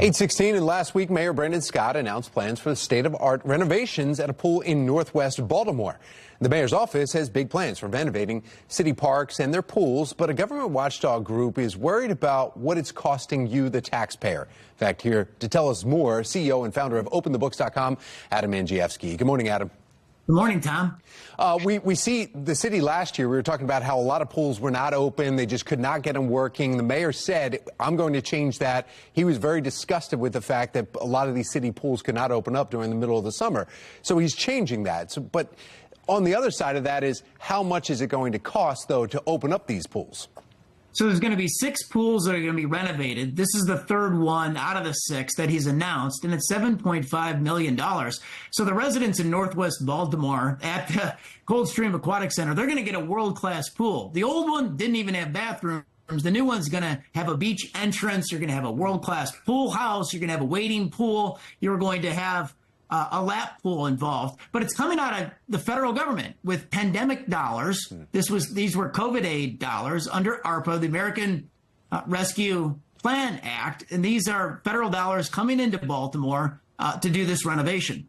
8:16, and last week, Mayor Brandon Scott announced plans for the state-of-art renovations at a pool in northwest Baltimore. The mayor's office has big plans for renovating city parks and their pools, but a government watchdog group is worried about what it's costing you, the taxpayer. In fact, here to tell us more, CEO and founder of OpenTheBooks.com, Adam Andrzejewski. Good morning, Adam. Good morning, Tom. We see the city last year, we were talking about how a lot of pools were not open. They just could not get them working. The mayor said, I'm going to change that. He was very disgusted with the fact that a lot of these city pools could not open up during the middle of the summer. So he's changing that. But on the other side of that is, how much is it going to cost, though, to open up these pools? So there's going to be 6 pools that are going to be renovated. This is the third one out of the 6 that he's announced, and it's $7.5 million. So the residents in northwest Baltimore at the Coldstream Aquatic Center, they're going to get a world-class pool. The old one didn't even have bathrooms. The new one's going to have a beach entrance. You're going to have a world-class pool house. You're going to have a wading pool. You're going to have a lap pool involved, but it's coming out of the federal government with pandemic dollars. These were COVID aid dollars under ARPA, the American Rescue Plan Act, and these are federal dollars coming into Baltimore to do this renovation.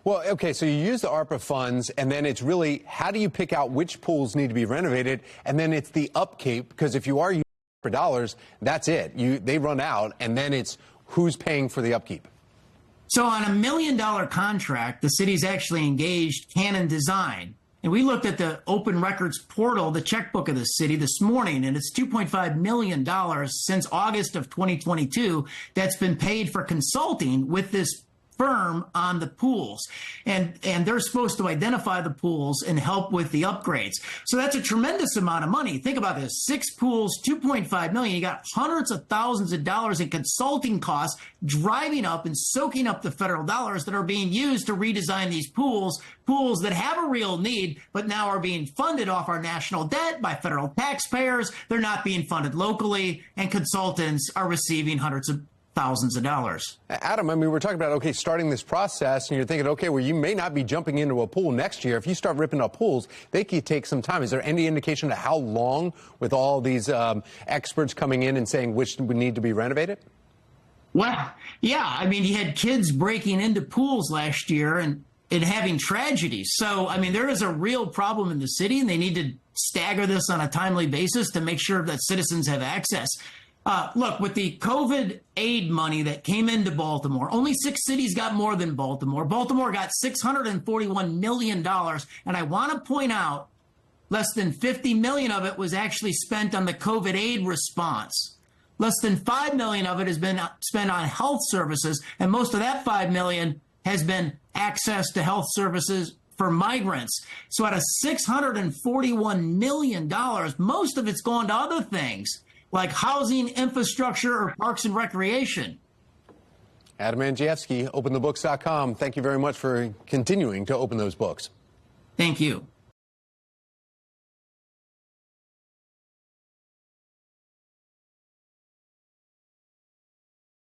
Well, okay, so you use the ARPA funds, and then it's really, how do you pick out which pools need to be renovated? And then it's the upkeep, because if you are using ARPA dollars, that's it. They run out, and then it's who's paying for the upkeep. So on a $1 million contract, the city's actually engaged Canon Design. And we looked at the open records portal, the checkbook of the city this morning, and it's $2.5 million since August of 2022 that's been paid for consulting with this firm on the pools. And they're supposed to identify the pools and help with the upgrades. So that's a tremendous amount of money. Think about this, 6 pools, $2.5 million. You got hundreds of thousands of dollars in consulting costs driving up and soaking up the federal dollars that are being used to redesign these pools that have a real need, but now are being funded off our national debt by federal taxpayers. They're not being funded locally, and consultants are receiving hundreds of thousands of dollars. Adam, I mean, we're talking about, okay, starting this process, and you're thinking, okay, well, you may not be jumping into a pool next year. If you start ripping up pools, they could take some time. Is there any indication of how long, with all these experts coming in and saying which would need to be renovated? Well, yeah. I mean, you had kids breaking into pools last year and having tragedies. So, I mean, there is a real problem in the city, and they need to stagger this on a timely basis to make sure that citizens have access. Look, with the COVID aid money that came into Baltimore, only 6 cities got more than Baltimore. Baltimore got $641 million. And I want to point out, less than $50 million of it was actually spent on the COVID aid response. Less than $5 million of it has been spent on health services. And most of that $5 million has been access to health services for migrants. So out of $641 million, most of it's gone to other things, like housing, infrastructure, or parks and recreation. Adam Andrzejewski, OpenTheBooks.com. Thank you very much for continuing to open those books. Thank you.